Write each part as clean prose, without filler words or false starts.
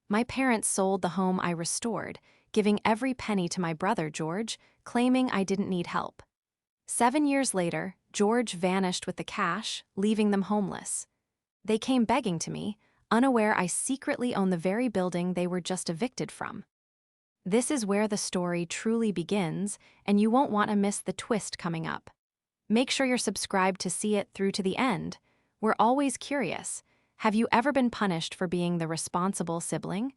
My parents sold the home I restored, giving every penny to my brother, George, claiming I didn't need help. 7 years later, George vanished with the cash, leaving them homeless. They came begging to me, unaware I secretly own the very building they were just evicted from. This is where the story truly begins, and you won't want to miss the twist coming up. Make sure you're subscribed to see it through to the end. We're always curious. Have you ever been punished for being the responsible sibling?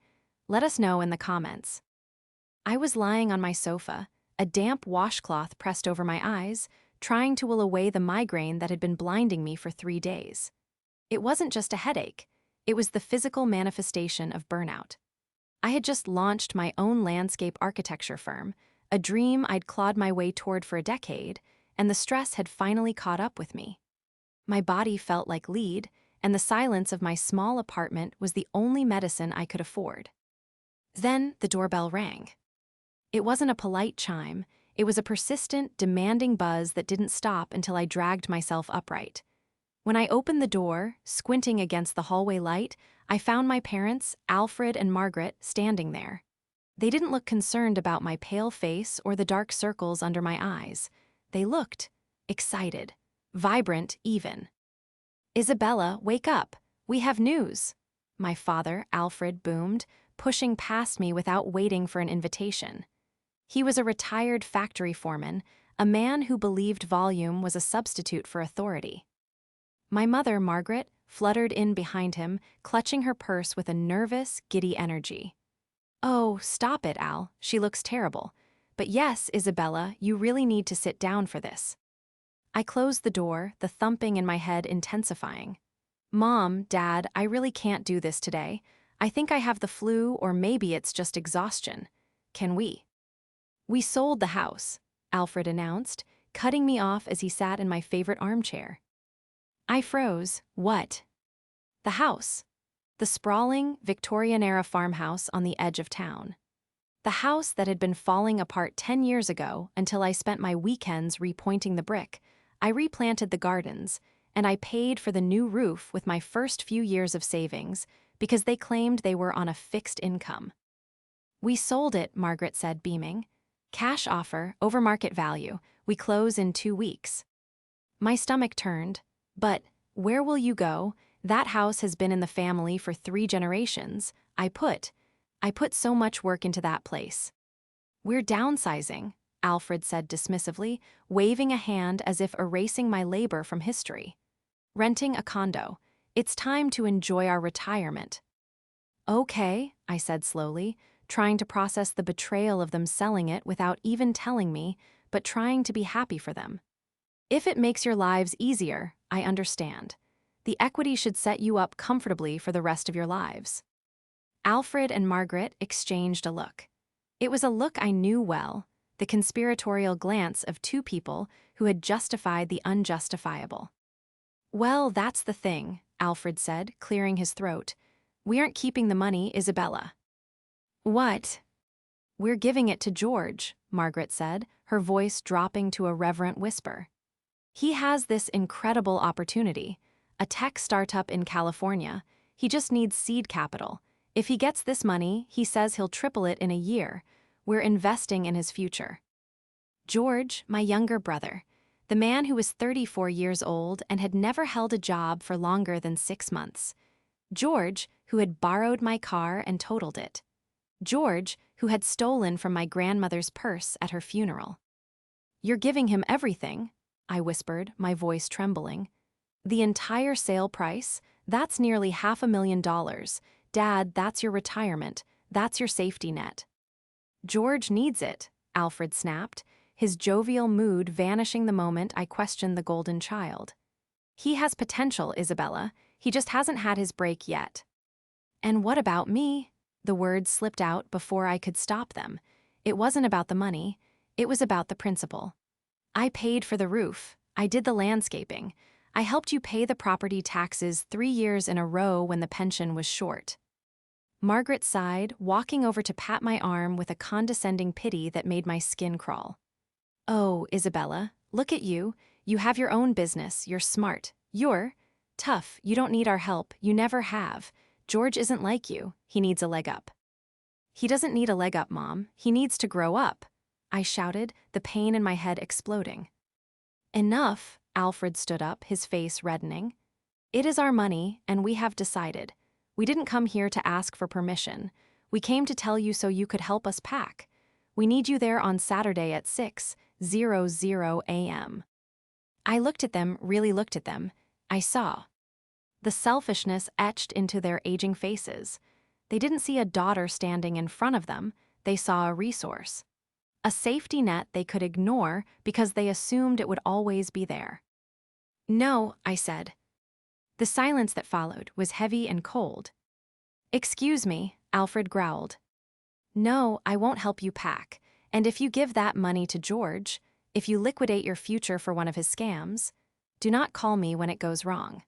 Let us know in the comments. I was lying on my sofa, a damp washcloth pressed over my eyes, trying to will away the migraine that had been blinding me for 3 days. It wasn't just a headache, it was the physical manifestation of burnout. I had just launched my own landscape architecture firm, a dream I'd clawed my way toward for a decade, and the stress had finally caught up with me. My body felt like lead, and the silence of my small apartment was the only medicine I could afford. Then the doorbell rang. It wasn't a polite chime, it was a persistent, demanding buzz that didn't stop until I dragged myself upright. When I opened the door, squinting against the hallway light, I found my parents, Alfred and Margaret, standing there. They didn't look concerned about my pale face or the dark circles under my eyes. They looked excited, vibrant even. "Isabella, wake up! We have news!" My father, Alfred, boomed, pushing past me without waiting for an invitation. He was a retired factory foreman, a man who believed volume was a substitute for authority. My mother, Margaret, fluttered in behind him, clutching her purse with a nervous, giddy energy. "Oh, stop it, Al. She looks terrible. But yes, Isabella, you really need to sit down for this." I closed the door, the thumping in my head intensifying. "Mom, Dad, I really can't do this today. I think I have the flu, or maybe it's just exhaustion. Can we?" "We sold the house," Alfred announced, cutting me off as he sat in my favorite armchair. I froze. What? The house. The sprawling, Victorian-era farmhouse on the edge of town. The house that had been falling apart 10 years ago until I spent my weekends repointing the brick. I replanted the gardens, and I paid for the new roof with my first few years of savings because they claimed they were on a fixed income. "We sold it," Margaret said, beaming. "Cash offer, over market value. We close in 2 weeks." My stomach turned. "But where will you go? That house has been in the family for 3 generations. I put so much work into that place." "We're downsizing," Alfred said dismissively, waving a hand as if erasing my labor from history. "Renting a condo. It's time to enjoy our retirement." "Okay," I said slowly, trying to process the betrayal of them selling it without even telling me, but trying to be happy for them. "If it makes your lives easier, I understand. The equity should set you up comfortably for the rest of your lives." Alfred and Margaret exchanged a look. It was a look I knew well, the conspiratorial glance of 2 people who had justified the unjustifiable. "Well, that's the thing," Alfred said, clearing his throat. "We aren't keeping the money, Isabella." "What?" "We're giving it to George," Margaret said, her voice dropping to a reverent whisper. "He has this incredible opportunity, a tech startup in California. He just needs seed capital. If he gets this money, he says he'll triple it in a year. We're investing in his future." George, my younger brother, the man who was 34 years old and had never held a job for longer than 6 months. George, who had borrowed my car and totaled it. George, who had stolen from my grandmother's purse at her funeral. "You're giving him everything," I whispered, my voice trembling. "The entire sale price? That's nearly $500,000. Dad, that's your retirement. That's your safety net." "George needs it," Alfred snapped, his jovial mood vanishing the moment I questioned the golden child. "He has potential, Isabella. He just hasn't had his break yet." "And what about me?" The words slipped out before I could stop them. It wasn't about the money. It was about the principle. "I paid for the roof. I did the landscaping. I helped you pay the property taxes 3 years in a row when the pension was short." Margaret sighed, walking over to pat my arm with a condescending pity that made my skin crawl. "Oh, Isabella, look at you. You have your own business. You're smart. You're tough. You don't need our help. You never have. George isn't like you, he needs a leg up. He doesn't need a leg up, Mom, he needs to grow up, I shouted, the pain in my head exploding. Enough, Alfred stood up, his face reddening. It is our money, and we have decided. We didn't come here to ask for permission. We came to tell you so you could help us pack. We need you there on Saturday at 6:00 a.m. I looked at them, really looked at them. I saw the selfishness etched into their aging faces. They didn't see a daughter standing in front of them, they saw a resource. A safety net they could ignore because they assumed it would always be there. No, I said. The silence that followed was heavy and cold. Excuse me, Alfred growled. No, I won't help you pack, and if you give that money to George, if you liquidate your future for one of his scams, do not call me when it goes wrong.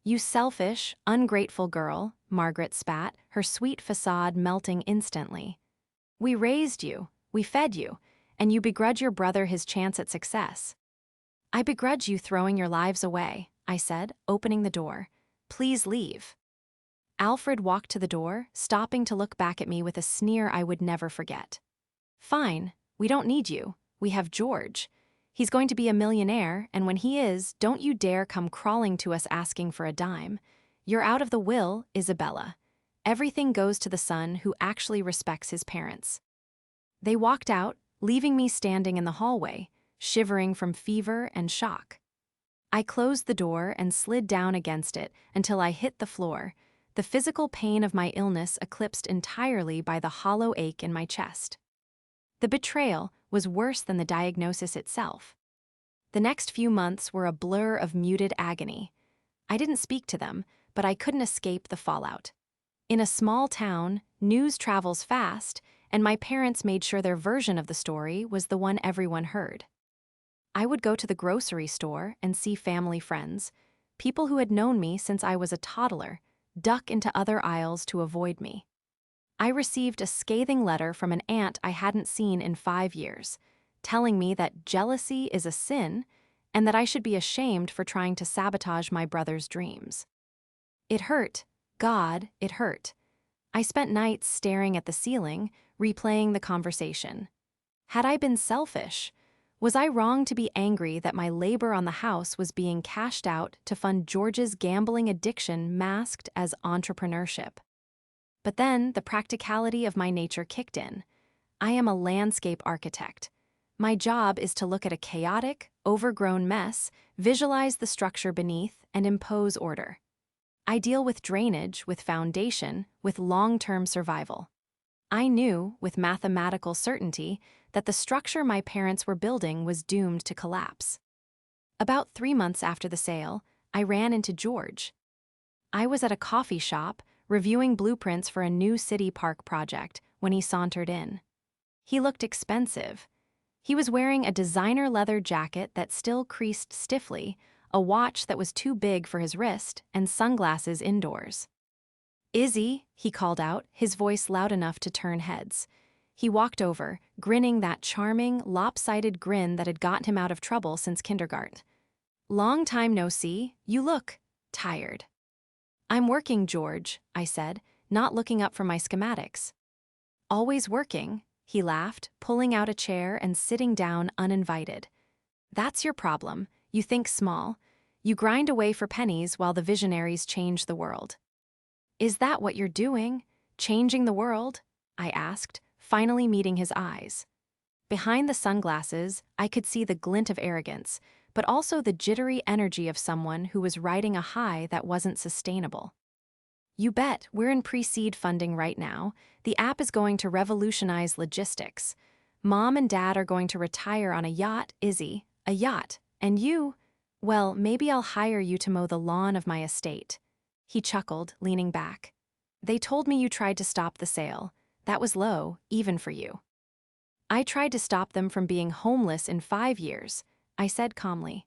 You selfish, ungrateful girl, Margaret spat, her sweet facade melting instantly. We raised you, we fed you, and you begrudge your brother his chance at success. I begrudge you throwing your lives away, I said, opening the door. Please leave. Alfred walked to the door, stopping to look back at me with a sneer I would never forget. Fine, we don't need you, we have George. He's going to be a millionaire, and when he is, don't you dare come crawling to us asking for a dime. You're out of the will, Isabella. Everything goes to the son who actually respects his parents. They walked out, leaving me standing in the hallway, shivering from fever and shock. I closed the door and slid down against it until I hit the floor, the physical pain of my illness eclipsed entirely by the hollow ache in my chest. The betrayal was worse than the diagnosis itself. The next few months were a blur of muted agony. I didn't speak to them, but I couldn't escape the fallout. In a small town, news travels fast, and my parents made sure their version of the story was the one everyone heard. I would go to the grocery store and see family friends, people who had known me since I was a toddler, duck into other aisles to avoid me. I received a scathing letter from an aunt I hadn't seen in 5 years, telling me that jealousy is a sin and that I should be ashamed for trying to sabotage my brother's dreams. It hurt. God, it hurt. I spent nights staring at the ceiling, replaying the conversation. Had I been selfish? Was I wrong to be angry that my labor on the house was being cashed out to fund George's gambling addiction masked as entrepreneurship? But then the practicality of my nature kicked in. I am a landscape architect. My job is to look at a chaotic, overgrown mess, visualize the structure beneath, and impose order. I deal with drainage, with foundation, with long-term survival. I knew, with mathematical certainty, that the structure my parents were building was doomed to collapse. About 3 months after the sale, I ran into George. I was at a coffee shop, reviewing blueprints for a new city park project, when he sauntered in. He looked expensive. He was wearing a designer leather jacket that still creased stiffly, a watch that was too big for his wrist, and sunglasses indoors. Izzy, he called out, his voice loud enough to turn heads. He walked over, grinning that charming, lopsided grin that had gotten him out of trouble since kindergarten. Long time no see, you look tired. I'm working, George, I said, not looking up from my schematics. Always working, he laughed, pulling out a chair and sitting down uninvited. That's your problem. You think small. You grind away for pennies while the visionaries change the world. Is that what you're doing? Changing the world? I asked, finally meeting his eyes. Behind the sunglasses, I could see the glint of arrogance, but also the jittery energy of someone who was riding a high that wasn't sustainable. You bet, we're in pre-seed funding right now. The app is going to revolutionize logistics. Mom and Dad are going to retire on a yacht, Izzy, a yacht. And you, well, maybe I'll hire you to mow the lawn of my estate. He chuckled, leaning back. They told me you tried to stop the sale. That was low, even for you. I tried to stop them from being homeless in 5 years, I said calmly.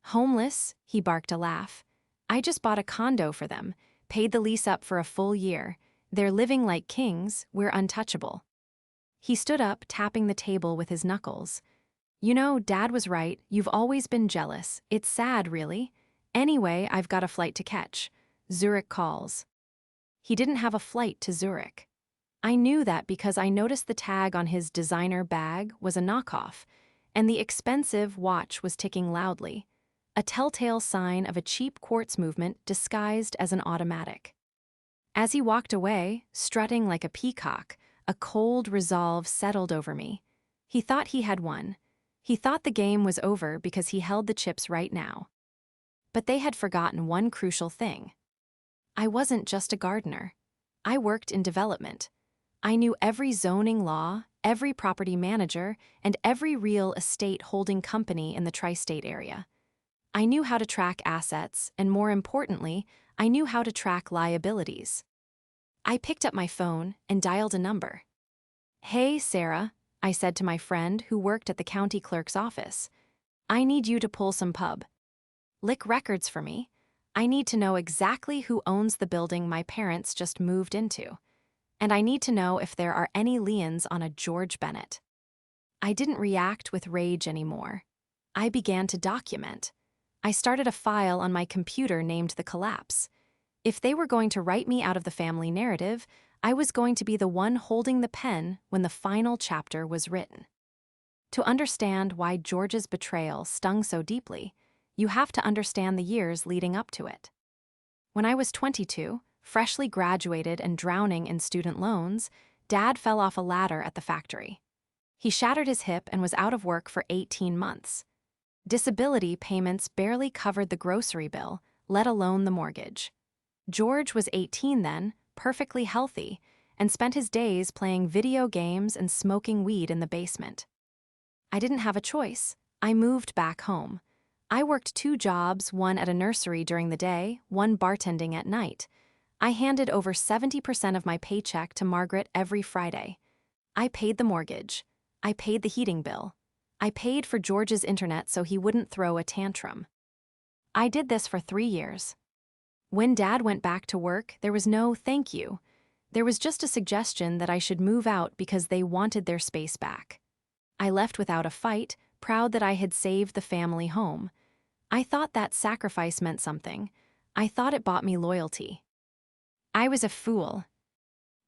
Homeless? He barked a laugh. I just bought a condo for them, paid the lease up for a full year. They're living like kings, we're untouchable. He stood up, tapping the table with his knuckles. You know, Dad was right, you've always been jealous. It's sad, really. Anyway, I've got a flight to catch. Zurich calls. He didn't have a flight to Zurich. I knew that because I noticed the tag on his designer bag was a knockoff, and the expensive watch was ticking loudly, a telltale sign of a cheap quartz movement disguised as an automatic. As he walked away, strutting like a peacock, a cold resolve settled over me. He thought he had won. He thought the game was over because he held the chips right now. But they had forgotten one crucial thing. I wasn't just a gardener. I worked in development. I knew every zoning law, every property manager, and every real estate holding company in the tri-state area. I knew how to track assets, and more importantly, I knew how to track liabilities. I picked up my phone and dialed a number. "Hey, Sarah," I said to my friend who worked at the county clerk's office. "I need you to pull some public records for me. I need to know exactly who owns the building my parents just moved into. And I need to know if there are any liens on a George Bennett." I didn't react with rage anymore. I began to document. I started a file on my computer named The Collapse. If they were going to write me out of the family narrative, I was going to be the one holding the pen when the final chapter was written. To understand why George's betrayal stung so deeply, you have to understand the years leading up to it. When I was 22, freshly graduated and drowning in student loans, Dad fell off a ladder at the factory. He shattered his hip and was out of work for 18 months. Disability payments barely covered the grocery bill, let alone the mortgage. George was 18 then, perfectly healthy, and spent his days playing video games and smoking weed in the basement. I didn't have a choice. I moved back home. I worked 2 jobs, one at a nursery during the day, one bartending at night. I handed over 70% of my paycheck to Margaret every Friday. I paid the mortgage. I paid the heating bill. I paid for George's internet so he wouldn't throw a tantrum. I did this for 3 years. When Dad went back to work, there was no thank you. There was just a suggestion that I should move out because they wanted their space back. I left without a fight, proud that I had saved the family home. I thought that sacrifice meant something. I thought it bought me loyalty. I was a fool.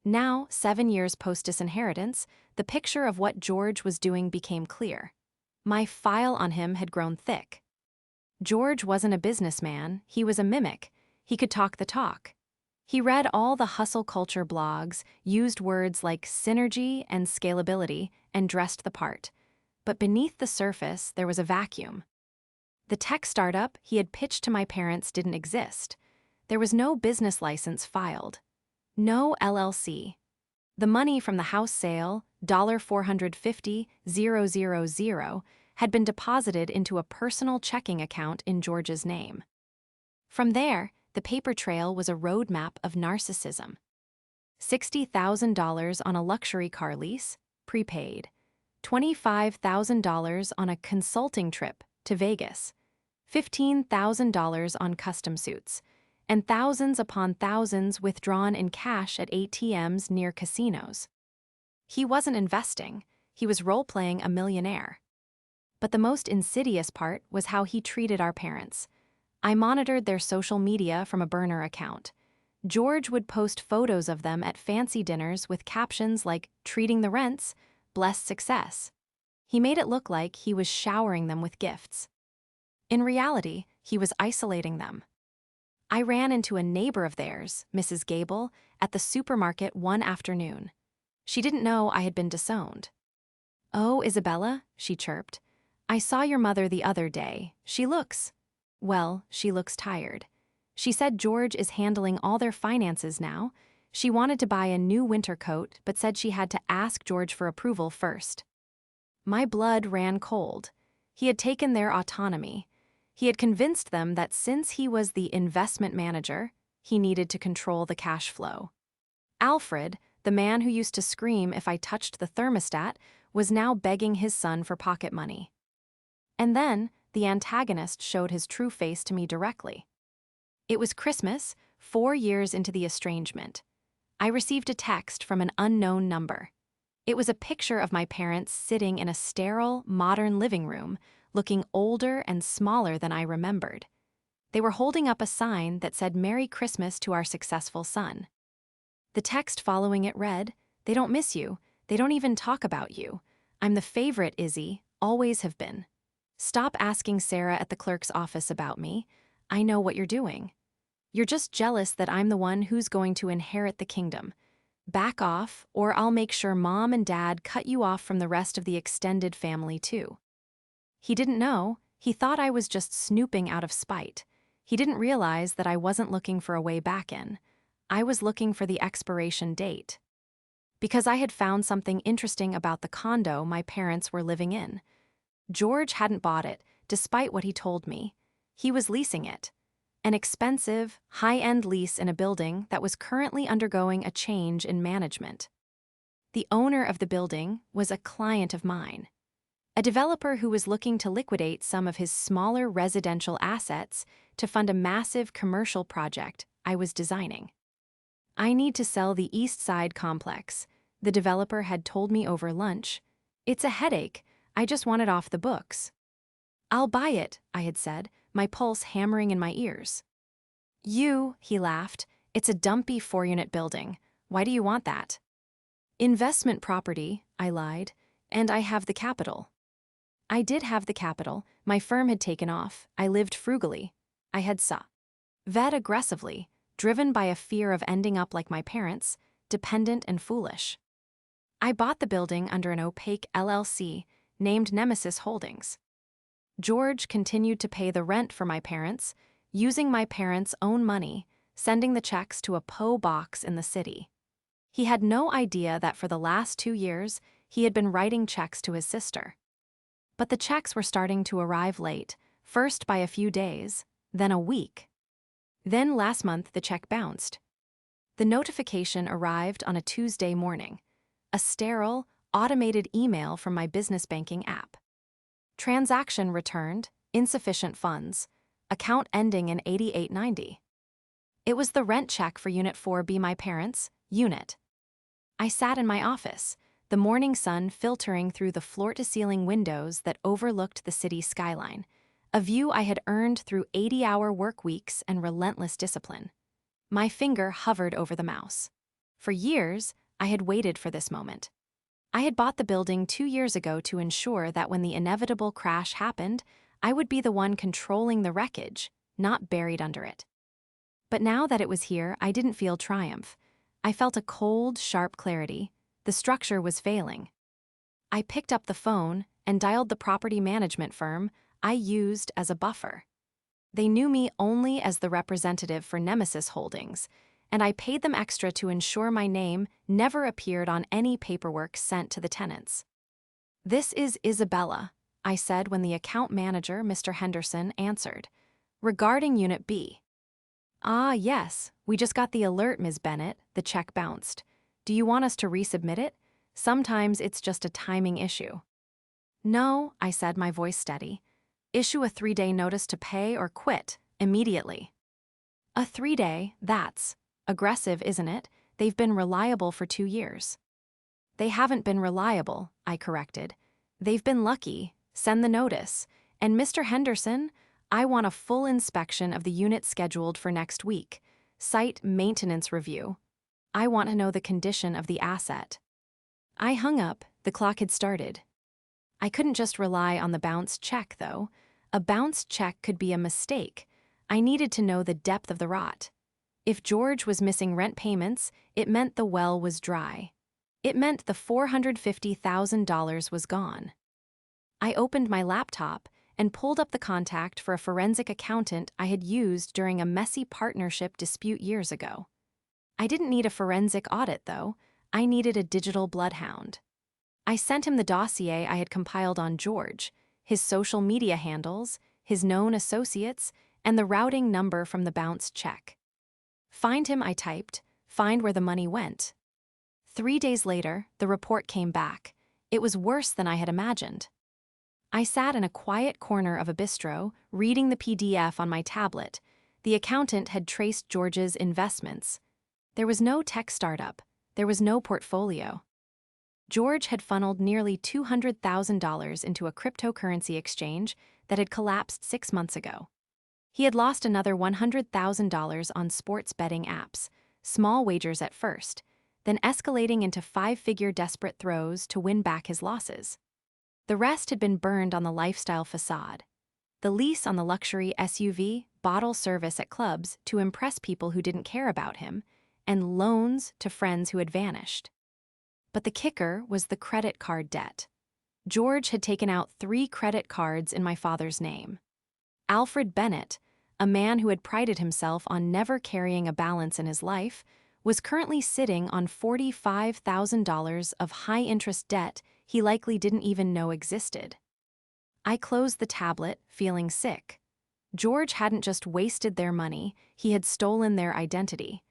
Now, 7 years post-disinheritance, the picture of what George was doing became clear. My file on him had grown thick. George wasn't a businessman, he was a mimic. He could talk the talk. He read all the hustle culture blogs, used words like synergy and scalability, and dressed the part. But beneath the surface, there was a vacuum. The tech startup he had pitched to my parents didn't exist. There was no business license filed. No LLC. The money from the house sale, $450,000, had been deposited into a personal checking account in George's name. From there, the paper trail was a roadmap of narcissism. $60,000 on a luxury car lease, prepaid. $25,000 on a consulting trip to Vegas. $15,000 on custom suits. And thousands upon thousands withdrawn in cash at ATMs near casinos. He wasn't investing, he was role-playing a millionaire. But the most insidious part was how he treated our parents. I monitored their social media from a burner account. George would post photos of them at fancy dinners with captions like, "Treating the rents, blessed success." He made it look like he was showering them with gifts. In reality, he was isolating them. I ran into a neighbor of theirs, Mrs. Gable, at the supermarket one afternoon. She didn't know I had been disowned. "Oh, Isabella," she chirped. "I saw your mother the other day. She looks tired. She said George is handling all their finances now. She wanted to buy a new winter coat, but said she had to ask George for approval first." My blood ran cold. He had taken their autonomy. He had convinced them that since he was the investment manager, he needed to control the cash flow. Alfred, the man who used to scream if I touched the thermostat, was now begging his son for pocket money. And then, the antagonist showed his true face to me directly. It was Christmas, 4 years into the estrangement. I received a text from an unknown number. It was a picture of my parents sitting in a sterile, modern living room, looking older and smaller than I remembered. They were holding up a sign that said "Merry Christmas to our successful son." The text following it read, "They don't miss you. They don't even talk about you. I'm the favorite, Izzy, always have been. Stop asking Sarah at the clerk's office about me. I know what you're doing. You're just jealous that I'm the one who's going to inherit the kingdom. Back off, or I'll make sure Mom and Dad cut you off from the rest of the extended family, too." He didn't know. He thought I was just snooping out of spite. He didn't realize that I wasn't looking for a way back in. I was looking for the expiration date. Because I had found something interesting about the condo my parents were living in. George hadn't bought it, despite what he told me. He was leasing it. An expensive, high-end lease in a building that was currently undergoing a change in management. The owner of the building was a client of mine. A developer who was looking to liquidate some of his smaller residential assets to fund a massive commercial project I was designing. "I need to sell the East Side complex," the developer had told me over lunch. "It's a headache. I just want it off the books." "I'll buy it," I had said, my pulse hammering in my ears. He laughed. "It's a dumpy 4-unit building. Why do you want that?" "Investment property," I lied, "and I have the capital." I did have the capital. My firm had taken off. I lived frugally. I had vet aggressively, driven by a fear of ending up like my parents, dependent and foolish. I bought the building under an opaque LLC named Nemesis Holdings. George continued to pay the rent for my parents, using my parents' own money, sending the checks to a P.O. box in the city. He had no idea that for the last 2 years, he had been writing checks to his sister. But the checks were starting to arrive late, first by a few days, then a week. Then last month the check bounced. The notification arrived on a Tuesday morning. A sterile, automated email from my business banking app. Transaction returned, insufficient funds, account ending in 8890. It was the rent check for Unit 4B, my parents' unit. I sat in my office, the morning sun filtering through the floor-to-ceiling windows that overlooked the city skyline, a view I had earned through 80-hour work weeks and relentless discipline. My finger hovered over the mouse. For years, I had waited for this moment. I had bought the building 2 years ago to ensure that when the inevitable crash happened, I would be the one controlling the wreckage, not buried under it. But now that it was here, I didn't feel triumph. I felt a cold, sharp clarity. The structure was failing. I picked up the phone and dialed the property management firm I used as a buffer. They knew me only as the representative for Nemesis Holdings, and I paid them extra to ensure my name never appeared on any paperwork sent to the tenants. "This is Isabella," I said when the account manager, Mr. Henderson, answered. "Regarding Unit B." "Ah, yes, we just got the alert, Ms. Bennett," the check bounced. "Do you want us to resubmit it? Sometimes it's just a timing issue." "No," I said, my voice steady. "Issue a 3-day notice to pay or quit, immediately." "A 3-day, that's aggressive, isn't it? They've been reliable for 2 years." "They haven't been reliable," I corrected. "They've been lucky. Send the notice. And Mr. Henderson, I want a full inspection of the unit scheduled for next week. Site maintenance review. I want to know the condition of the asset." I hung up. The clock had started. I couldn't just rely on the bounced check, though. A bounced check could be a mistake. I needed to know the depth of the rot. If George was missing rent payments, it meant the well was dry. It meant the $450,000 was gone. I opened my laptop and pulled up the contact for a forensic accountant I had used during a messy partnership dispute years ago. I didn't need a forensic audit, though. I needed a digital bloodhound. I sent him the dossier I had compiled on George, his social media handles, his known associates, and the routing number from the bounced check. "Find him," I typed. "Find where the money went." 3 days later, the report came back. It was worse than I had imagined. I sat in a quiet corner of a bistro, reading the PDF on my tablet. The accountant had traced George's investments. There was no tech startup. There was no portfolio. George had funneled nearly $200,000 into a cryptocurrency exchange that had collapsed 6 months ago. He had lost another $100,000 on sports betting apps, small wagers at first, then escalating into five-figure desperate throws to win back his losses. The rest had been burned on the lifestyle facade. The lease on the luxury SUV, bottle service at clubs to impress people who didn't care about him, and loans to friends who had vanished. But the kicker was the credit card debt. George had taken out 3 credit cards in my father's name. Alfred Bennett, a man who had prided himself on never carrying a balance in his life, was currently sitting on $45,000 of high-interest debt he likely didn't even know existed. I closed the tablet, feeling sick. George hadn't just wasted their money, he had stolen their identity.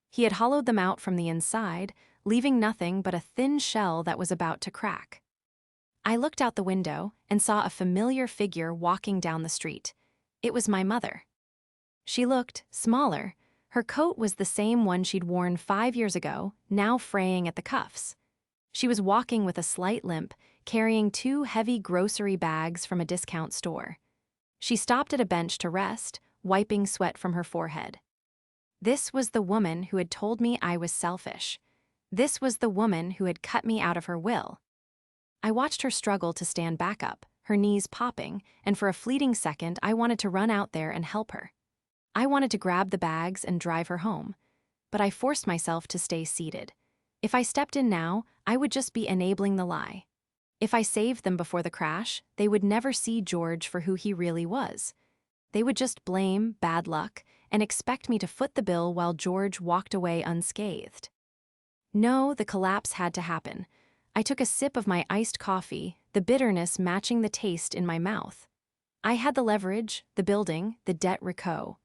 He had hollowed them out from the inside, leaving nothing but a thin shell that was about to crack. I looked out the window and saw a familiar figure walking down the street. It was my mother. She looked smaller. Her coat was the same one she'd worn 5 years ago, now fraying at the cuffs. She was walking with a slight limp, carrying 2 heavy grocery bags from a discount store. She stopped at a bench to rest, wiping sweat from her forehead. This was the woman who had told me I was selfish. This was the woman who had cut me out of her will. I watched her struggle to stand back up, her knees popping, and for a fleeting second I wanted to run out there and help her. I wanted to grab the bags and drive her home, but I forced myself to stay seated. If I stepped in now, I would just be enabling the lie. If I saved them before the crash, they would never see George for who he really was. They would just blame bad luck and expect me to foot the bill while George walked away unscathed. No, the collapse had to happen. I took a sip of my iced coffee, the bitterness matching the taste in my mouth. I had the leverage, the building, the debt reco.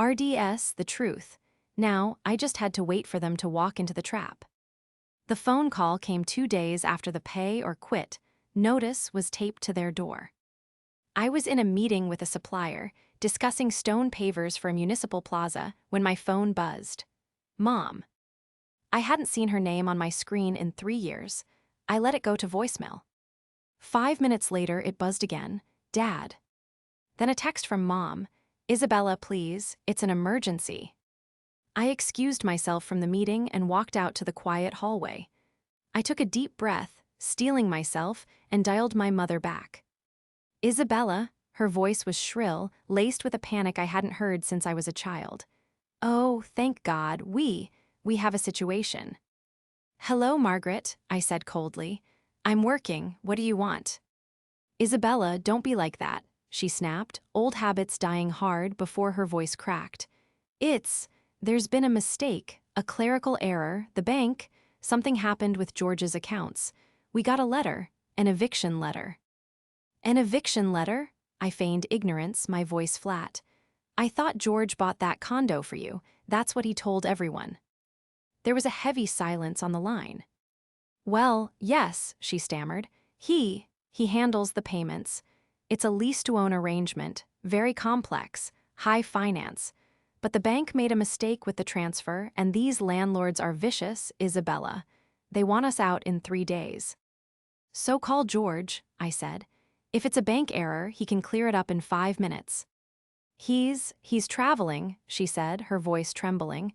RDS, the truth. Now, I just had to wait for them to walk into the trap. The phone call came 2 days after the pay or quit notice was taped to their door. I was in a meeting with a supplier, discussing stone pavers for a municipal plaza, when my phone buzzed. Mom. I hadn't seen her name on my screen in 3 years. I let it go to voicemail. 5 minutes later, it buzzed again. Dad. Then a text from Mom. Isabella, please, it's an emergency. I excused myself from the meeting and walked out to the quiet hallway. I took a deep breath, steeling myself, and dialed my mother back. Isabella, her voice was shrill, laced with a panic I hadn't heard since I was a child. Oh, thank God, we have a situation. Hello, Margaret, I said coldly. I'm working, what do you want? Isabella, don't be like that, she snapped, old habits dying hard before her voice cracked. There's been a mistake, a clerical error, the bank, something happened with George's accounts. We got a letter, an eviction letter. An eviction letter? I feigned ignorance, my voice flat. I thought George bought that condo for you, that's what he told everyone. There was a heavy silence on the line. Well, yes, she stammered. He handles the payments. It's a lease-to-own arrangement, very complex, high finance. But the bank made a mistake with the transfer, and these landlords are vicious, Isabella. They want us out in 3 days. So call George, I said. If it's a bank error, he can clear it up in 5 minutes. He's traveling, she said, her voice trembling.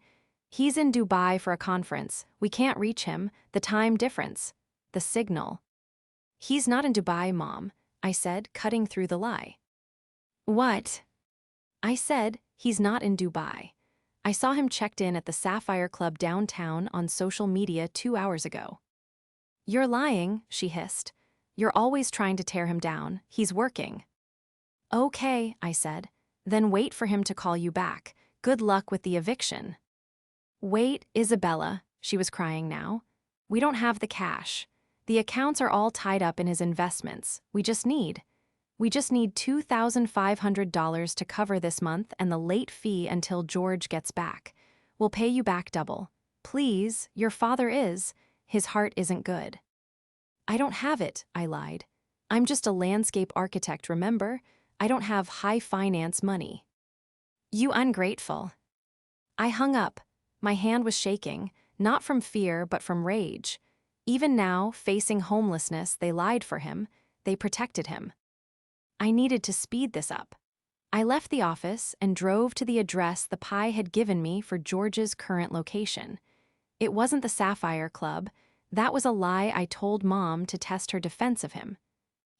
He's in Dubai for a conference. We can't reach him, the time difference. The signal. He's not in Dubai, Mom, I said, cutting through the lie. What? I said, he's not in Dubai. I saw him checked in at the Sapphire Club downtown on social media 2 hours ago. You're lying, she hissed. You're always trying to tear him down. He's working. Okay, I said. Then wait for him to call you back. Good luck with the eviction. Wait, Isabella, she was crying now. We don't have the cash. The accounts are all tied up in his investments. We just need $2,500 to cover this month and the late fee until George gets back. We'll pay you back double. Please, your father his heart isn't good. I don't have it, I lied. I'm just a landscape architect, remember? I don't have high finance money. You ungrateful. I hung up. My hand was shaking, not from fear but from rage. Even now, facing homelessness, they lied for him. They protected him. I needed to speed this up. I left the office and drove to the address the Pi had given me for George's current location. It wasn't the Sapphire Club. That was a lie I told Mom to test her defense of him.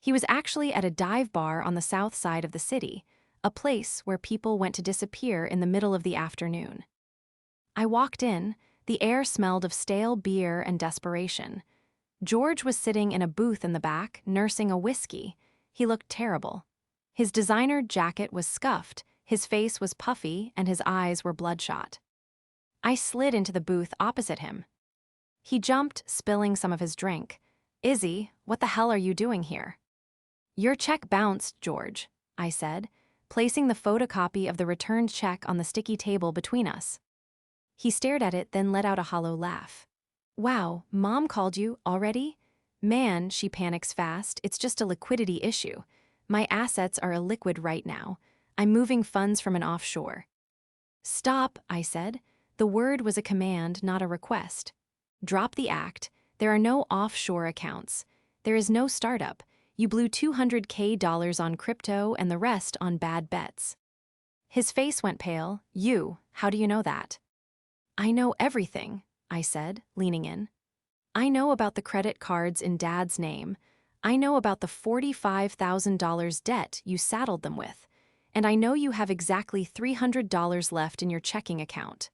He was actually at a dive bar on the south side of the city, a place where people went to disappear in the middle of the afternoon. I walked in. The air smelled of stale beer and desperation. George was sitting in a booth in the back, nursing a whiskey. He looked terrible. His designer jacket was scuffed, his face was puffy, and his eyes were bloodshot. I slid into the booth opposite him. He jumped, spilling some of his drink. "Izzy, what the hell are you doing here?" "Your check bounced, George," I said, placing the photocopy of the returned check on the sticky table between us. He stared at it, then let out a hollow laugh. "Wow, Mom called you already?" "Man," she panics fast, "it's just a liquidity issue. My assets are illiquid right now. I'm moving funds from an offshore." "Stop," I said. The word was a command, not a request. "Drop the act. There are no offshore accounts. There is no startup. You blew $200K on crypto and the rest on bad bets." His face went pale. How do you know that?" "I know everything," I said, leaning in. "I know about the credit cards in Dad's name. I know about the $45,000 debt you saddled them with. And I know you have exactly $300 left in your checking account."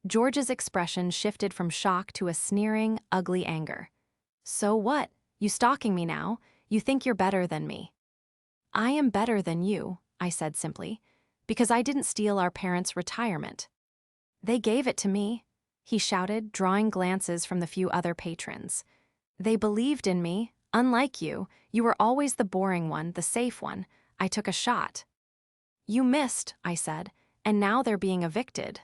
George's expression shifted from shock to a sneering, ugly anger. "So what? You stalking me now? You think you're better than me?" "I am better than you," I said simply, "because I didn't steal our parents' retirement." "They gave it to me," he shouted, drawing glances from the few other patrons. "They believed in me. Unlike you, you were always the boring one, the safe one. I took a shot." "You missed," I said, "and now they're being evicted."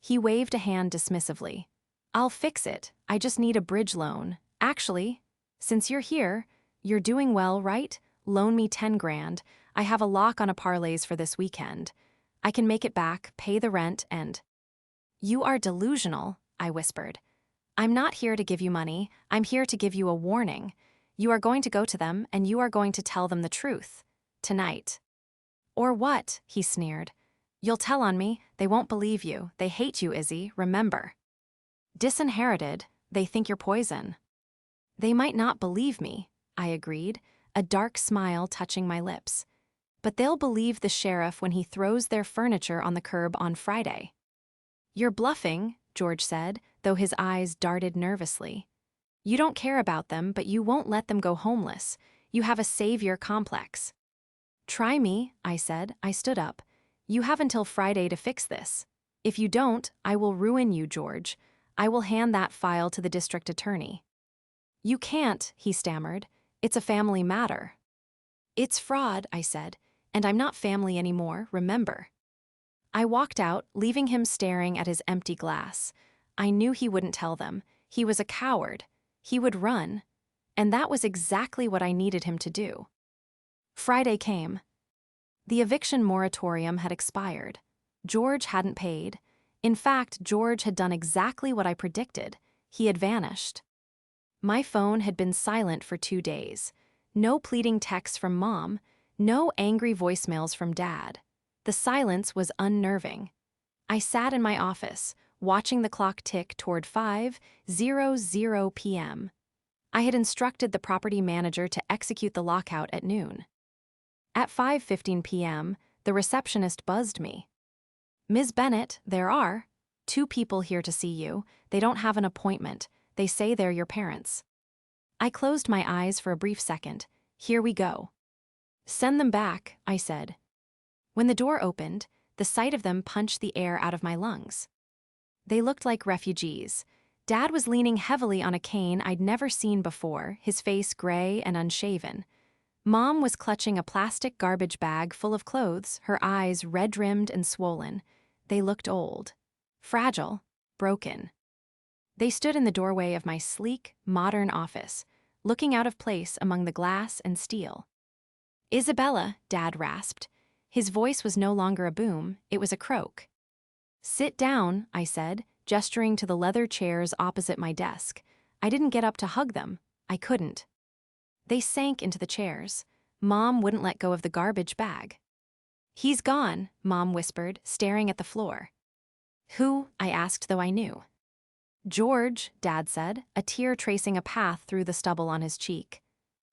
He waved a hand dismissively. "I'll fix it. I just need a bridge loan. Actually, since you're here, you're doing well, right? Loan me 10 grand. I have a lock on a parlays for this weekend. I can make it back, pay the rent, and—" "You are delusional," I whispered. "I'm not here to give you money. I'm here to give you a warning. You are going to go to them, and you are going to tell them the truth. Tonight." "Or what?" he sneered. "You'll tell on me. They won't believe you. They hate you, Izzy, remember. Disinherited, they think you're poison." "They might not believe me," I agreed, a dark smile touching my lips. "But they'll believe the sheriff when he throws their furniture on the curb on Friday." "You're bluffing," George said, though his eyes darted nervously. "You don't care about them, but you won't let them go homeless. You have a savior complex." "Try me," I said. I stood up. "You have until Friday to fix this. If you don't, I will ruin you, George. I will hand that file to the district attorney." "You can't," he stammered. "It's a family matter." "It's fraud," I said, "and I'm not family anymore, remember." I walked out, leaving him staring at his empty glass. I knew he wouldn't tell them. He was a coward. He would run. And that was exactly what I needed him to do. Friday came. The eviction moratorium had expired. George hadn't paid. In fact, George had done exactly what I predicted. He had vanished. My phone had been silent for 2 days. No pleading texts from Mom, no angry voicemails from Dad. The silence was unnerving. I sat in my office, watching the clock tick toward 5:00 p.m. I had instructed the property manager to execute the lockout at noon. At 5:15 p.m., the receptionist buzzed me. "Ms. Bennett, there are 2 people here to see you. They don't have an appointment. They say they're your parents." I closed my eyes for a brief second. Here we go. "Send them back," I said. When the door opened, the sight of them punched the air out of my lungs. They looked like refugees. Dad was leaning heavily on a cane I'd never seen before, his face gray and unshaven. Mom was clutching a plastic garbage bag full of clothes, her eyes red-rimmed and swollen. They looked old, fragile, broken. They stood in the doorway of my sleek, modern office, looking out of place among the glass and steel. "Isabella," Dad rasped. His voice was no longer a boom, it was a croak. "Sit down," I said, gesturing to the leather chairs opposite my desk. I didn't get up to hug them. I couldn't. They sank into the chairs. Mom wouldn't let go of the garbage bag. "He's gone," Mom whispered, staring at the floor. "Who?" I asked, though I knew. George, Dad said, a tear tracing a path through the stubble on his cheek.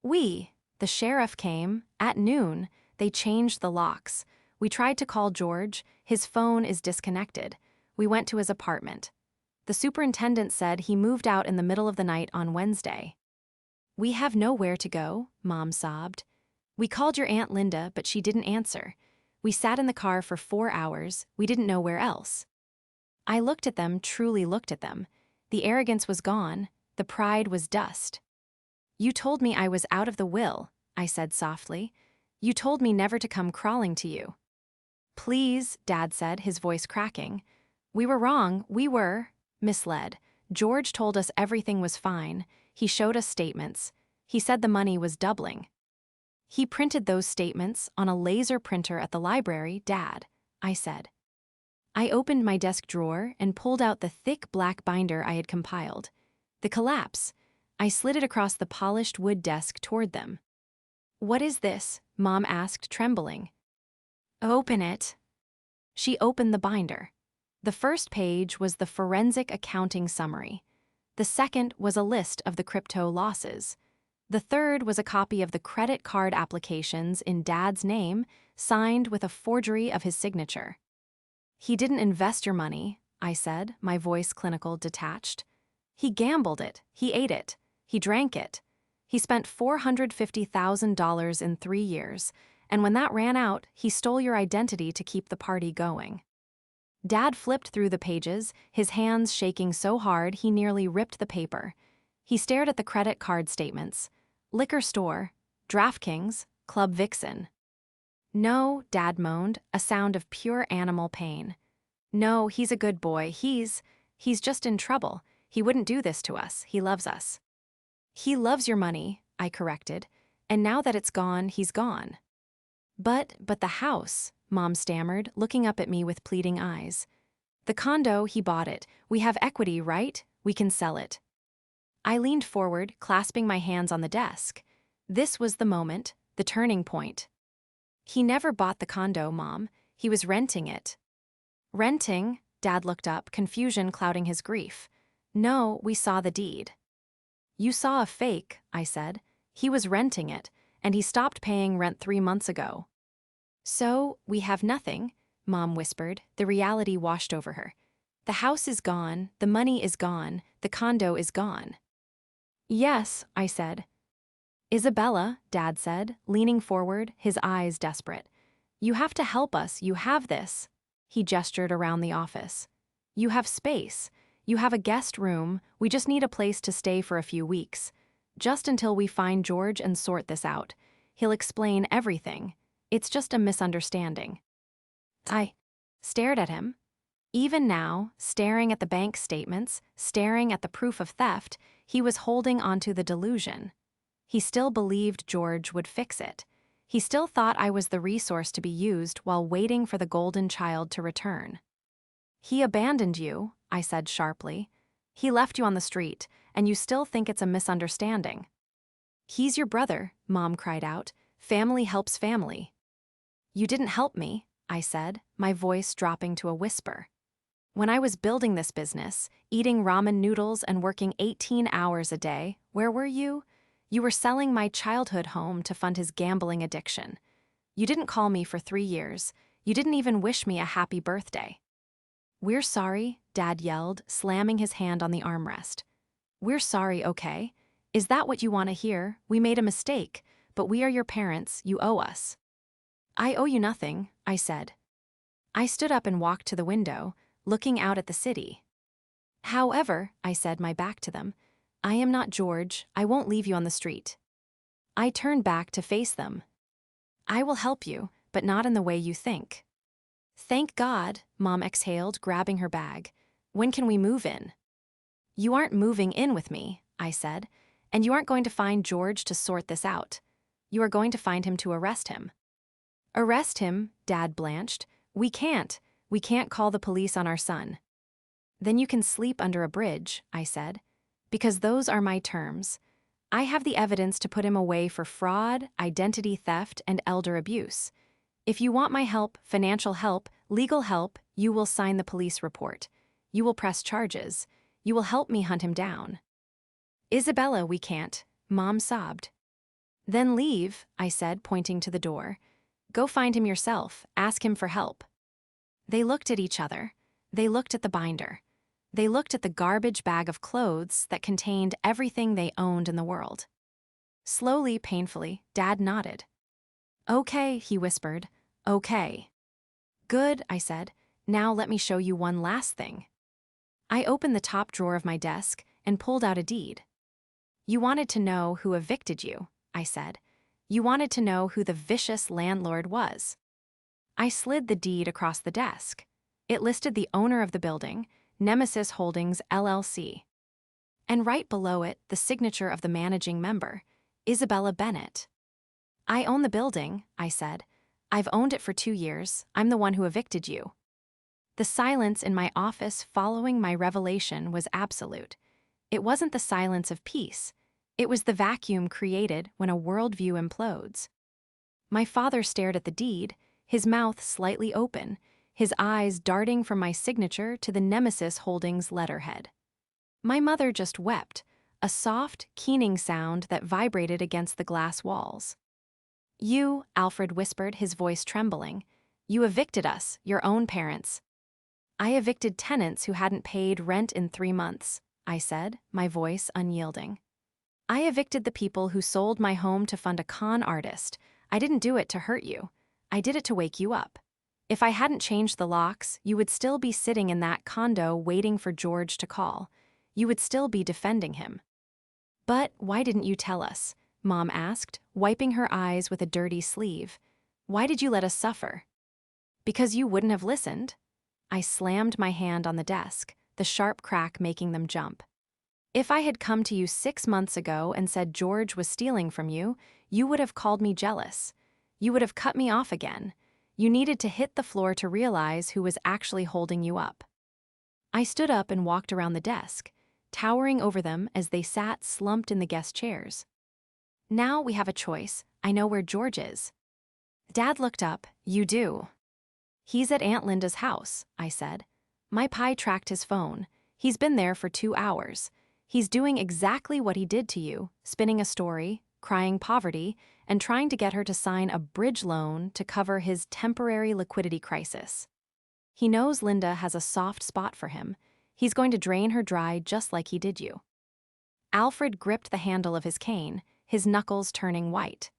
The sheriff came, at noon. They changed the locks. We tried to call George. His phone is disconnected. We went to his apartment. The superintendent said he moved out in the middle of the night on Wednesday. We have nowhere to go, Mom sobbed. We called your Aunt Linda, but she didn't answer. We sat in the car for 4 hours. We didn't know where else. I looked at them, truly looked at them. The arrogance was gone. The pride was dust. You told me I was out of the will, I said softly. You told me never to come crawling to you. Please, Dad said, his voice cracking. We were wrong. We were misled. George told us everything was fine. He showed us statements. He said the money was doubling. He printed those statements on a laser printer at the library, Dad, I said. I opened my desk drawer and pulled out the thick black binder I had compiled. The collapse. I slid it across the polished wood desk toward them. What is this? Mom asked, trembling. Open it. She opened the binder. The first page was the forensic accounting summary. The second was a list of the crypto losses. The third was a copy of the credit card applications in Dad's name, signed with a forgery of his signature. He didn't invest your money, I said, my voice clinical, detached. He gambled it, he ate it, he drank it. He spent $450,000 in 3 years, and when that ran out, he stole your identity to keep the party going. Dad flipped through the pages, his hands shaking so hard he nearly ripped the paper. He stared at the credit card statements. Liquor store, DraftKings, Club Vixen. No, Dad moaned, a sound of pure animal pain. No, he's a good boy. He's just in trouble. He wouldn't do this to us. He loves us. He loves your money, I corrected, and now that it's gone, he's gone. But the house, Mom stammered, looking up at me with pleading eyes. The condo, he bought it. We have equity, right? We can sell it. I leaned forward, clasping my hands on the desk. This was the moment, the turning point. He never bought the condo, Mom. He was renting it. Renting? Dad looked up, confusion clouding his grief. No, we saw the deed. You saw a fake, I said. He was renting it, and he stopped paying rent 3 months ago. So, we have nothing, Mom whispered. The reality washed over her. The house is gone, the money is gone, the condo is gone. Yes, I said. Isabella, Dad said, leaning forward, his eyes desperate. You have to help us, you have this. He gestured around the office. You have space. You have a guest room. We just need a place to stay for a few weeks. Just until we find George and sort this out. He'll explain everything. It's just a misunderstanding. I stared at him. Even now, staring at the bank statements, staring at the proof of theft, he was holding onto the delusion. He still believed George would fix it. He still thought I was the resource to be used while waiting for the golden child to return. He abandoned you, I said sharply. He left you on the street, and you still think it's a misunderstanding. He's your brother, Mom cried out. Family helps family. You didn't help me, I said, my voice dropping to a whisper. When I was building this business, eating ramen noodles and working 18 hours a day, where were you? You were selling my childhood home to fund his gambling addiction. You didn't call me for 3 years. You didn't even wish me a happy birthday. We're sorry, Dad yelled, slamming his hand on the armrest. We're sorry, okay? Is that what you want to hear? We made a mistake, but we are your parents, you owe us. I owe you nothing, I said. I stood up and walked to the window, looking out at the city. However, I said, my back to them, I am not George. I won't leave you on the street. I turned back to face them. I will help you, but not in the way you think. Thank God, Mom exhaled, grabbing her bag. When can we move in? You aren't moving in with me, I said, and you aren't going to find George to sort this out. You are going to find him to arrest him. Arrest him, Dad blanched. We can't call the police on our son. Then you can sleep under a bridge, I said, because those are my terms. I have the evidence to put him away for fraud, identity theft, and elder abuse. If you want my help, financial help, legal help, you will sign the police report. You will press charges. You will help me hunt him down." "Isabella, we can't," Mom sobbed. "Then leave," I said, pointing to the door. "Go find him yourself, ask him for help." They looked at each other. They looked at the binder. They looked at the garbage bag of clothes that contained everything they owned in the world. Slowly, painfully, Dad nodded. "Okay," he whispered. "Okay." "Good," I said. "Now let me show you one last thing." I opened the top drawer of my desk and pulled out a deed. "You wanted to know who evicted you," I said. "You wanted to know who the vicious landlord was." I slid the deed across the desk. It listed the owner of the building, Nemesis Holdings, LLC. And right below it, the signature of the managing member, Isabella Bennett. "I own the building," I said. "I've owned it for 2 years. I'm the one who evicted you." The silence in my office following my revelation was absolute. It wasn't the silence of peace. It was the vacuum created when a worldview implodes. My father stared at the deed, his mouth slightly open, his eyes darting from my signature to the Nemesis Holdings letterhead. My mother just wept, a soft, keening sound that vibrated against the glass walls. "You," Alfred whispered, his voice trembling, "you evicted us, your own parents." "I evicted tenants who hadn't paid rent in 3 months," I said, my voice unyielding. "I evicted the people who sold my home to fund a con artist. I didn't do it to hurt you. I did it to wake you up. If I hadn't changed the locks, you would still be sitting in that condo waiting for George to call. You would still be defending him." "But why didn't you tell us?" Mom asked, wiping her eyes with a dirty sleeve. "Why did you let us suffer?" "Because you wouldn't have listened." I slammed my hand on the desk, the sharp crack making them jump. "If I had come to you 6 months ago and said George was stealing from you, you would have called me jealous. You would have cut me off again. You needed to hit the floor to realize who was actually holding you up." I stood up and walked around the desk, towering over them as they sat slumped in the guest chairs. "Now we have a choice. I know where George is." Dad looked up. "You do?" "He's at Aunt Linda's house," I said. "My pie tracked his phone. He's been there for 2 hours. He's doing exactly what he did to you, spinning a story, crying poverty, and trying to get her to sign a bridge loan to cover his temporary liquidity crisis. He knows Linda has a soft spot for him. He's going to drain her dry just like he did you." Alfred gripped the handle of his cane, his knuckles turning white.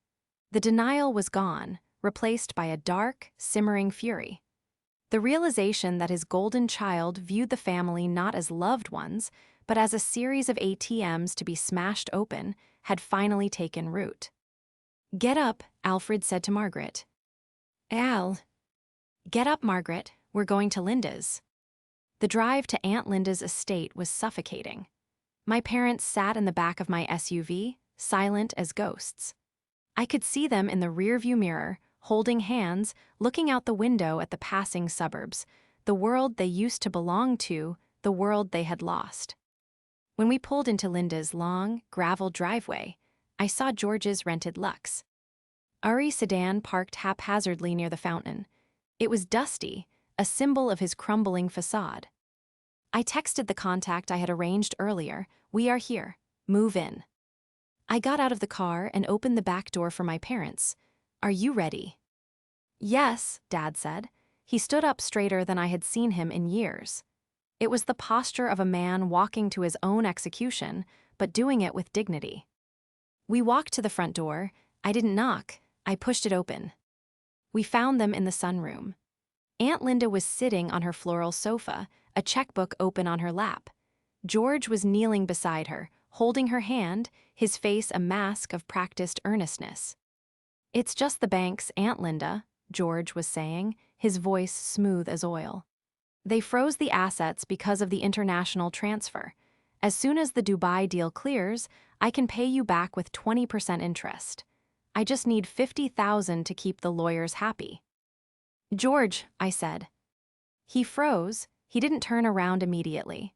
The denial was gone, replaced by a dark, simmering fury. The realization that his golden child viewed the family not as loved ones, but as a series of ATMs to be smashed open, had finally taken root. "Get up," Alfred said to Margaret. "Al." "Get up, Margaret. We're going to Linda's." The drive to Aunt Linda's estate was suffocating. My parents sat in the back of my SUV, silent as ghosts. I could see them in the rearview mirror, holding hands, looking out the window at the passing suburbs, the world they used to belong to, the world they had lost. When we pulled into Linda's long, gravel driveway, I saw George's rented Lux. Ari sedan parked haphazardly near the fountain. It was dusty, a symbol of his crumbling facade. I texted the contact I had arranged earlier, "We are here. Move in." I got out of the car and opened the back door for my parents. "Are you ready?" "Yes," Dad said. He stood up straighter than I had seen him in years. It was the posture of a man walking to his own execution, but doing it with dignity. We walked to the front door. I didn't knock. I pushed it open. We found them in the sunroom. Aunt Linda was sitting on her floral sofa, a checkbook open on her lap. George was kneeling beside her, holding her hand, his face a mask of practiced earnestness. "It's just the banks, Aunt Linda," George was saying, his voice smooth as oil. "They froze the assets because of the international transfer. As soon as the Dubai deal clears, I can pay you back with 20% interest. I just need $50,000 to keep the lawyers happy." "George," I said. He froze. He didn't turn around immediately.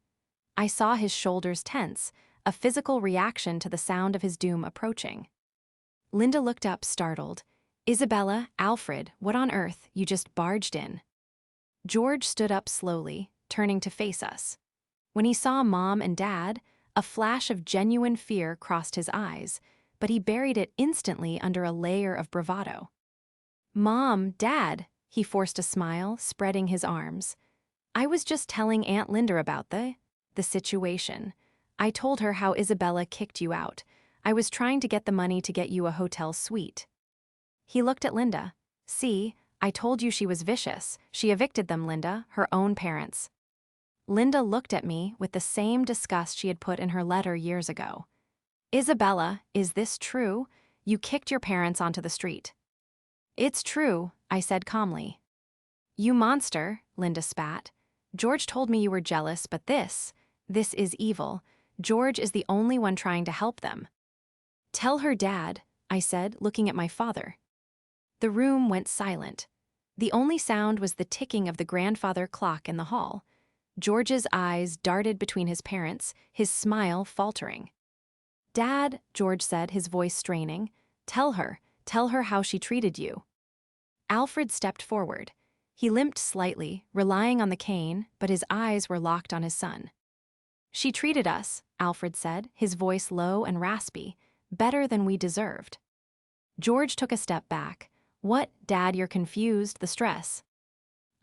I saw his shoulders tense, a physical reaction to the sound of his doom approaching. Linda looked up, startled. "Isabella, Alfred, what on earth? You just barged in." George stood up slowly, turning to face us. When he saw Mom and Dad, a flash of genuine fear crossed his eyes, but he buried it instantly under a layer of bravado. "Mom, Dad," he forced a smile, spreading his arms. "I was just telling Aunt Linda about the situation. I told her how Isabella kicked you out. I was trying to get the money to get you a hotel suite." He looked at Linda. "See, I told you she was vicious. She evicted them, Linda, her own parents." Linda looked at me with the same disgust she had put in her letter years ago. "Isabella, is this true? You kicked your parents onto the street." "It's true," I said calmly. "You monster," Linda spat. "George told me you were jealous, but this is evil. George is the only one trying to help them." "Tell her, Dad," I said, looking at my father. The room went silent. The only sound was the ticking of the grandfather clock in the hall. George's eyes darted between his parents, his smile faltering. "Dad," George said, his voice straining, tell her how she treated you." Alfred stepped forward. He limped slightly, relying on the cane, but his eyes were locked on his son. "She treated us," Alfred said, his voice low and raspy, "better than we deserved." George took a step back. "What, Dad, you're confused, the stress."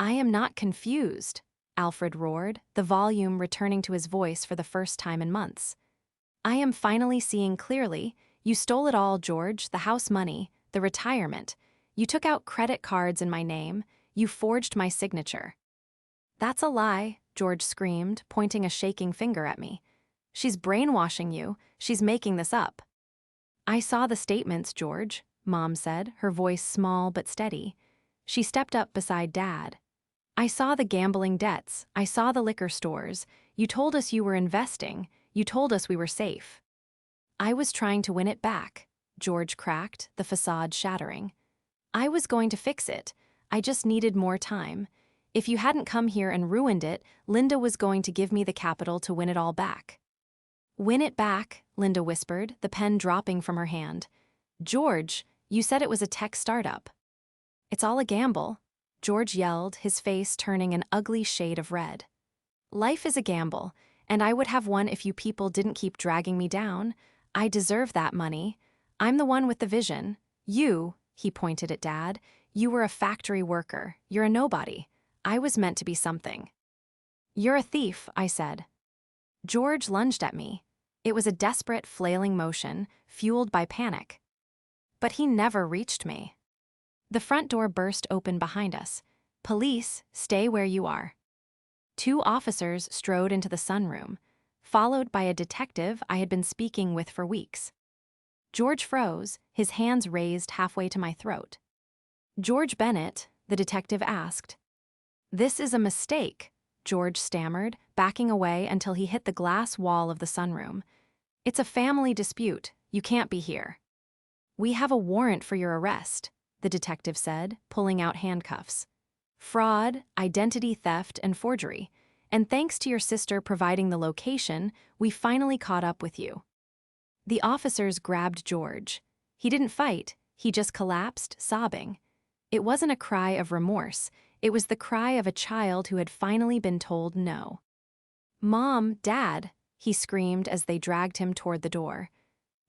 "I am not confused," Alfred roared, the volume returning to his voice for the first time in months. "I am finally seeing clearly. You stole it all, George, the house money, the retirement. You took out credit cards in my name. You forged my signature." "That's a lie," George screamed, pointing a shaking finger at me. "She's brainwashing you. She's making this up." "I saw the statements, George," Mom said, her voice small but steady. She stepped up beside Dad. "I saw the gambling debts. I saw the liquor stores. You told us you were investing. You told us we were safe." "I was trying to win it back," George cracked, the facade shattering. "I was going to fix it. I just needed more time. If you hadn't come here and ruined it, Linda was going to give me the capital to win it all back." "Win it back," Linda whispered, the pen dropping from her hand. "George, you said it was a tech startup." "It's all a gamble," George yelled, his face turning an ugly shade of red. "Life is a gamble, and I would have won if you people didn't keep dragging me down. I deserve that money. I'm the one with the vision. You," he pointed at Dad, "you were a factory worker. You're a nobody. I was meant to be something." "You're a thief," I said. George lunged at me. It was a desperate, flailing motion, fueled by panic. But he never reached me. The front door burst open behind us. "Police, stay where you are." Two officers strode into the sunroom, followed by a detective I had been speaking with for weeks. George froze, his hands raised halfway to my throat. "George Bennett," the detective asked. "This is a mistake," George stammered, backing away until he hit the glass wall of the sunroom. "It's a family dispute. You can't be here." "We have a warrant for your arrest," the detective said, pulling out handcuffs. "Fraud, identity theft, and forgery. And thanks to your sister providing the location, we finally caught up with you." The officers grabbed George. He didn't fight, he just collapsed, sobbing. It wasn't a cry of remorse, it was the cry of a child who had finally been told no. "Mom, Dad," he screamed as they dragged him toward the door.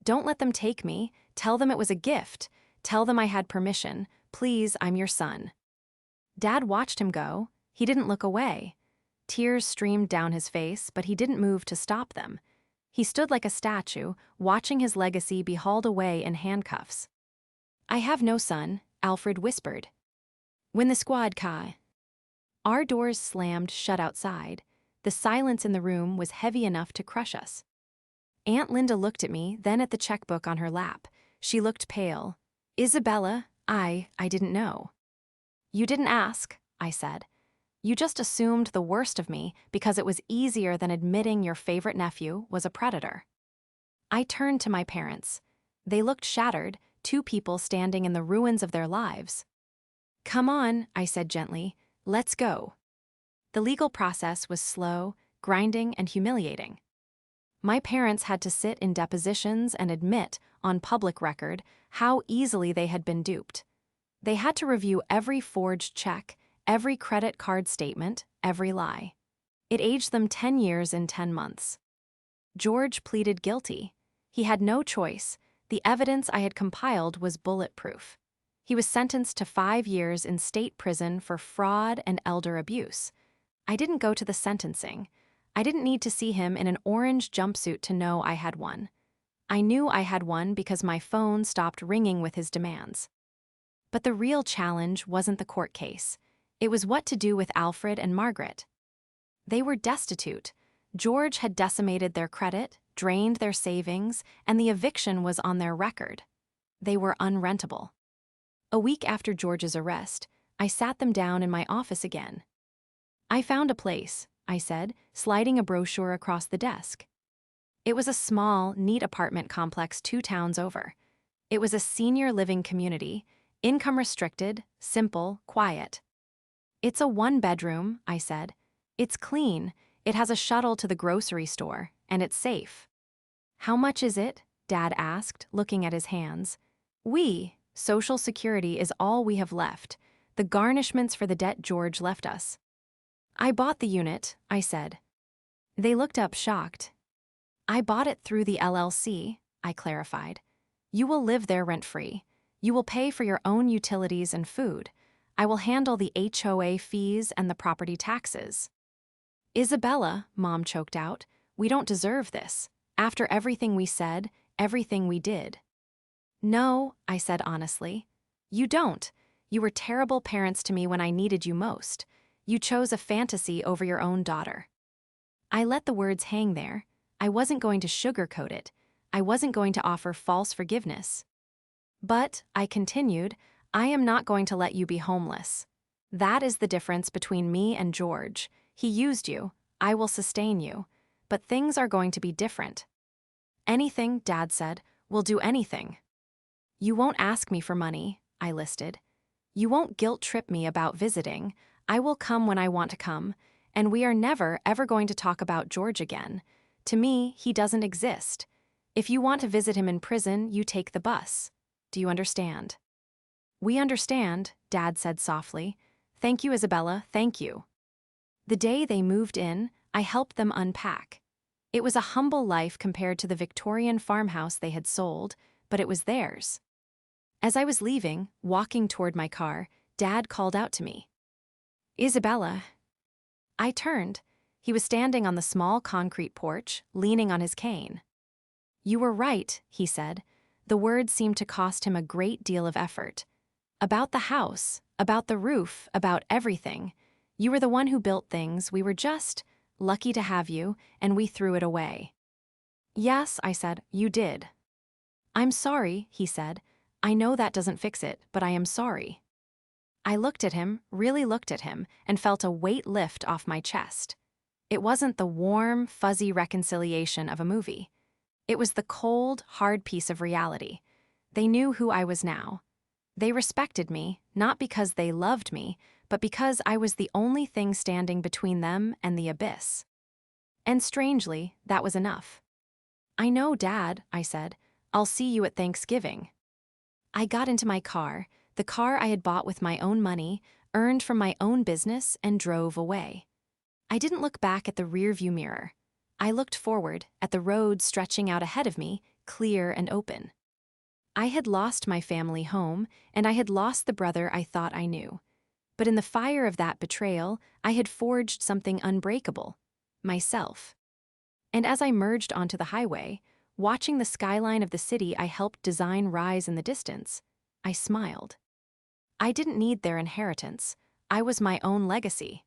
"Don't let them take me. Tell them it was a gift. Tell them I had permission. Please, I'm your son." Dad watched him go. He didn't look away. Tears streamed down his face, but he didn't move to stop them. He stood like a statue, watching his legacy be hauled away in handcuffs. "I have no son," Alfred whispered. "When the squad ca." Our doors slammed shut outside. The silence in the room was heavy enough to crush us. Aunt Linda looked at me, then at the checkbook on her lap. She looked pale. "Isabella, I didn't know." "You didn't ask," I said. "You just assumed the worst of me because it was easier than admitting your favorite nephew was a predator." I turned to my parents. They looked shattered, two people standing in the ruins of their lives. "Come on," I said gently. "Let's go." The legal process was slow, grinding, and humiliating. My parents had to sit in depositions and admit, on public record, how easily they had been duped. They had to review every forged check, every credit card statement, every lie. It aged them 10 years in 10 months. George pleaded guilty. He had no choice. The evidence I had compiled was bulletproof. He was sentenced to 5 years in state prison for fraud and elder abuse. I didn't go to the sentencing. I didn't need to see him in an orange jumpsuit to know I had won. I knew I had won because my phone stopped ringing with his demands. But the real challenge wasn't the court case. It was what to do with Alfred and Margaret. They were destitute. George had decimated their credit, drained their savings, and the eviction was on their record. They were unrentable. A week after George's arrest, I sat them down in my office again. "I found a place," I said, sliding a brochure across the desk. It was a small, neat apartment complex 2 towns over. It was a senior living community, income restricted, simple, quiet. "It's a 1-bedroom," I said. "It's clean, it has a shuttle to the grocery store, and it's safe." "How much is it?" Dad asked, looking at his hands. Social Security is all we have left, the garnishments for the debt George left us." "I bought the unit," I said. They looked up shocked. "I bought it through the LLC," I clarified. "You will live there rent-free. You will pay for your own utilities and food. I will handle the HOA fees and the property taxes." "Isabella," Mom choked out, "we don't deserve this. After everything we said, everything we did." "No," I said honestly. "You don't. You were terrible parents to me when I needed you most. You chose a fantasy over your own daughter." I let the words hang there. I wasn't going to sugarcoat it. I wasn't going to offer false forgiveness. "But," I continued, "I am not going to let you be homeless. That is the difference between me and George. He used you. I will sustain you. But things are going to be different." "Anything," Dad said. "We'll do anything." "You won't ask me for money," I listed. "You won't guilt-trip me about visiting. I will come when I want to come, and we are never, ever going to talk about George again. To me, he doesn't exist. If you want to visit him in prison, you take the bus. Do you understand?" "We understand," Dad said softly. "Thank you, Isabella, thank you." The day they moved in, I helped them unpack. It was a humble life compared to the Victorian farmhouse they had sold, but it was theirs. As I was leaving, walking toward my car, Dad called out to me. "Isabella." I turned. He was standing on the small concrete porch, leaning on his cane. "You were right," he said. The words seemed to cost him a great deal of effort. "About the house, about the roof, about everything. You were the one who built things, we were just lucky to have you, and we threw it away." "Yes," I said, "you did." "I'm sorry," he said. "I know that doesn't fix it, but I am sorry." I looked at him, really looked at him, and felt a weight lift off my chest. It wasn't the warm, fuzzy reconciliation of a movie. It was the cold, hard piece of reality. They knew who I was now. They respected me, not because they loved me, but because I was the only thing standing between them and the abyss. And strangely, that was enough. "I know, Dad," I said. "I'll see you at Thanksgiving." I got into my car, the car I had bought with my own money, earned from my own business, and drove away. I didn't look back at the rearview mirror. I looked forward, at the road stretching out ahead of me, clear and open. I had lost my family home, and I had lost the brother I thought I knew. But in the fire of that betrayal, I had forged something unbreakable: myself. And as I merged onto the highway, watching the skyline of the city I helped design rise in the distance, I smiled. I didn't need their inheritance. I was my own legacy.